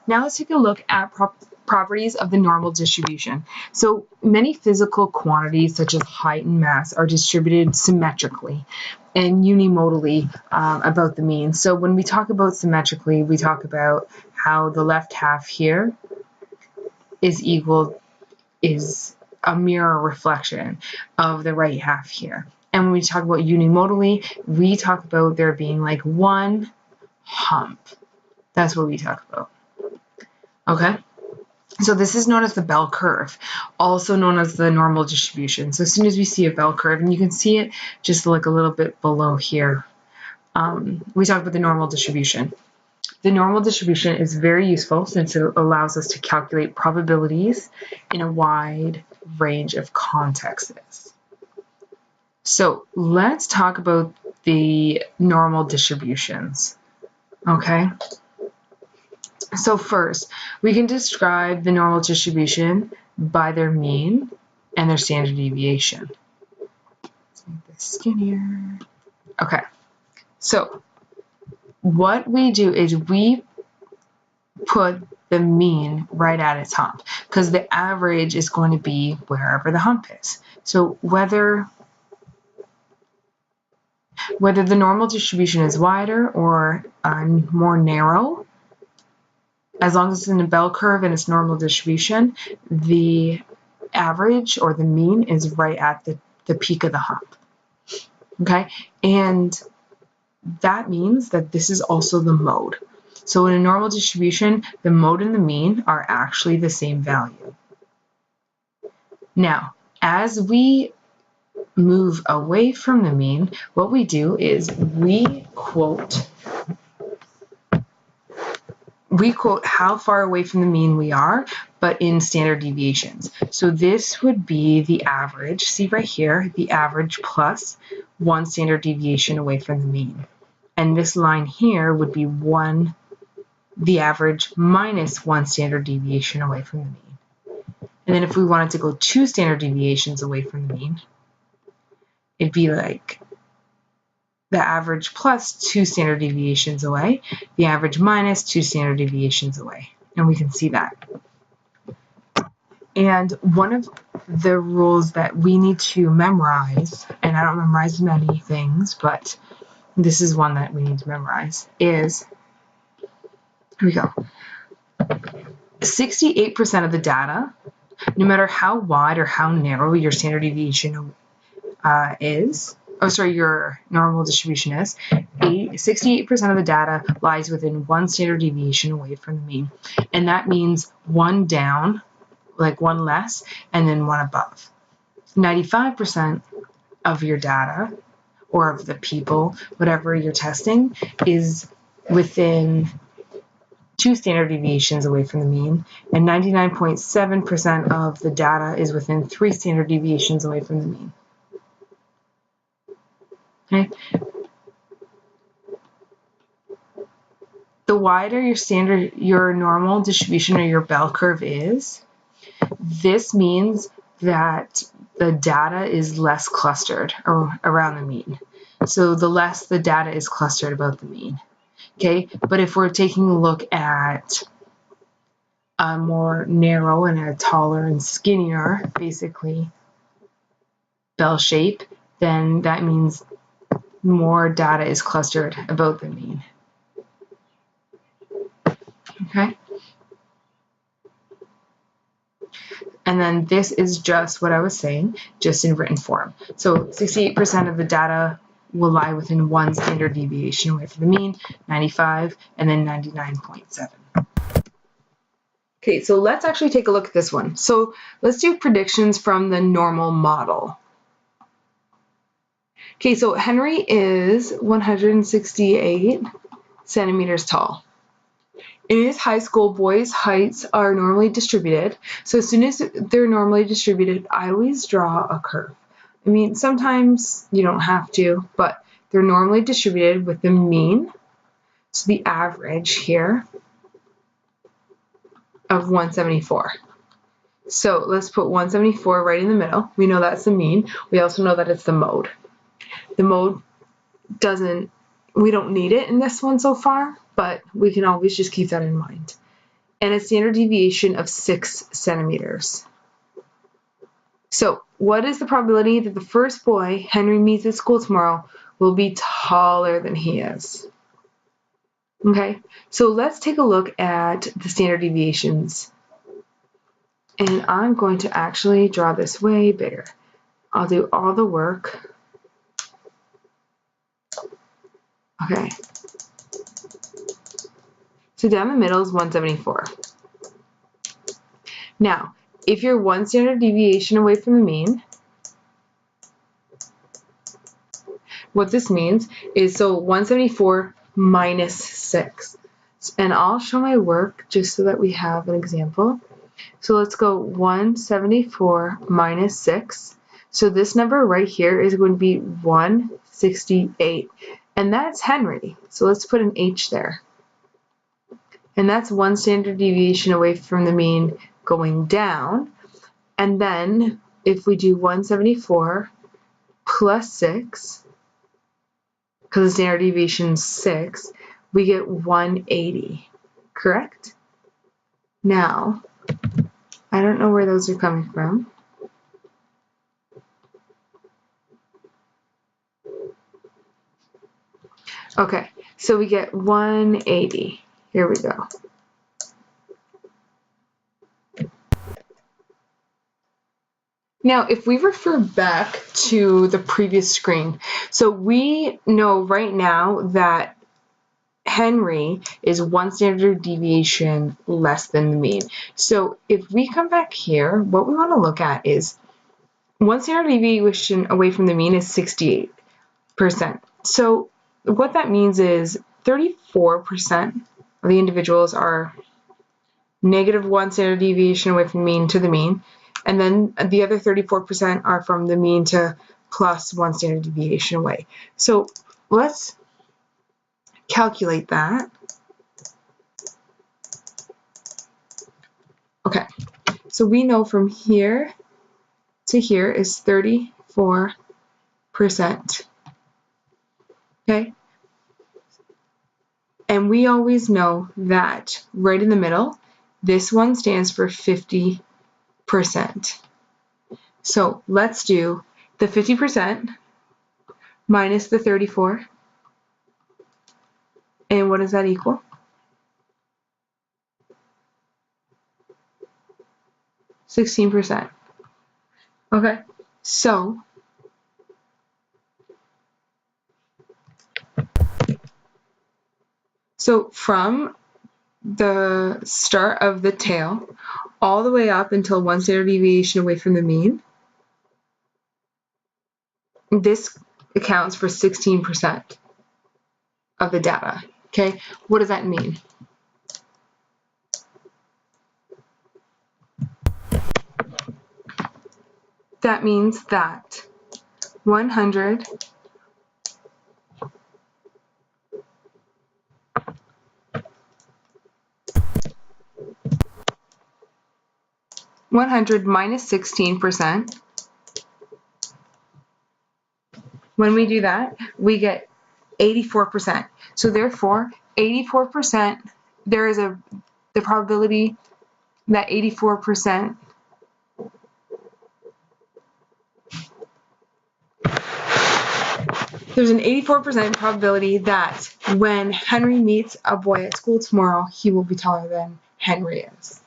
Now let's take a look at properties of the normal distribution. So many physical quantities such as height and mass are distributed symmetrically and unimodally about the mean. So when we talk about symmetrically, we talk about how the left half here is a mirror reflection of the right half here. And when we talk about unimodally, we talk about there being like one hump. That's what we talk about. Okay? So this is known as the bell curve, also known as the normal distribution. So as soon as we see a bell curve, and you can see it just like a little bit below here, we talk about the normal distribution. The normal distribution is very useful since it allows us to calculate probabilities in a wide range of contexts. So let's talk about the normal distributions, okay? So first, we can describe the normal distribution by their mean and their standard deviation. Let's make this skinnier. Okay, so what we do is we put the mean right at its hump because the average is going to be wherever the hump is. So whether the normal distribution is wider or more narrow, as long as it's in a bell curve and it's normal distribution, the average or the mean is right at the peak of the hump. Okay, and that means that this is also the mode. So in a normal distribution, the mode and the mean are actually the same value. Now, as we move away from the mean, what we do is we quote how far away from the mean we are, but in standard deviations. So this would be the average. See right here, the average plus one standard deviation away from the mean. And this line here would be the average minus one standard deviation away from the mean. And then if we wanted to go 2 standard deviations away from the mean, it'd be like the average plus 2 standard deviations away, the average minus 2 standard deviations away. And we can see that. And one of the rules that we need to memorize, and I don't memorize many things, but this is one that we need to memorize, is, here we go, 68% of the data, no matter how wide or how narrow your standard deviation your normal distribution is, 68% of the data lies within one standard deviation away from the mean. And that means one down, like one less, and then one above. 95% of your data, or of the people, whatever you're testing, is within 2 standard deviations away from the mean, and 99.7% of the data is within 3 standard deviations away from the mean. Okay. The wider your normal distribution or your bell curve is, this means that the data is less clustered around the mean. So the less the data is clustered about the mean. Okay, but if we're taking a look at a more narrow and a taller and skinnier, basically, bell shape, then that means more data is clustered about the mean. Okay? And then this is just what I was saying, just in written form. So 68% of the data will lie within one standard deviation away from the mean, 95, and then 99.7. Okay, so let's actually take a look at this one. So let's do predictions from the normal model. Okay, so Henry is 168 centimeters tall. In his high school, boys' heights are normally distributed. So as soon as they're normally distributed, I always draw a curve. I mean, sometimes you don't have to, but they're normally distributed with the mean, so the average here, of 174. So let's put 174 right in the middle. We know that's the mean. We also know that it's the mode. The mode we don't need it in this one so far, but we can always just keep that in mind. and a standard deviation of 6 centimeters. So what is the probability that the first boy Henry meets at school tomorrow will be taller than he is? Okay, so let's take a look at the standard deviations. And I'm going to actually draw this way bigger. I'll do all the work. Okay. So down the middle is 174. Now, if you're 1 standard deviation away from the mean, what this means is, so 174 minus 6. And I'll show my work just so that we have an example. So let's go 174 minus 6. So this number right here is going to be 168. And that's Henry. So let's put an H there. And that's 1 standard deviation away from the mean going down. And then if we do 174 plus 6, because the standard deviation is 6, we get 180, correct? Now, I don't know where those are coming from. Okay, so we get 180. Here we go. Now, if we refer back to the previous screen, so we know right now that Henry is 1 standard deviation less than the mean. So if we come back here, what we want to look at is 1 standard deviation away from the mean is 68%. So what that means is 34% of the individuals are negative 1 standard deviation away from the mean to the mean, and then the other 34% are from the mean to plus 1 standard deviation away. So let's calculate that. Okay, so we know from here to here is 34%. Okay, and we always know that right in the middle, this one stands for 50%. So let's do the 50% minus the 34. And what does that equal? 16%. Okay, so from the start of the tail all the way up until 1 standard deviation away from the mean, this accounts for 16% of the data. Okay, what does that mean? That means that 100 minus 16%. When we do that, we get 84%. So therefore, 84%, there is the probability that 84%, there's an 84% probability that when Henry meets a boy at school tomorrow, he will be taller than Henry is.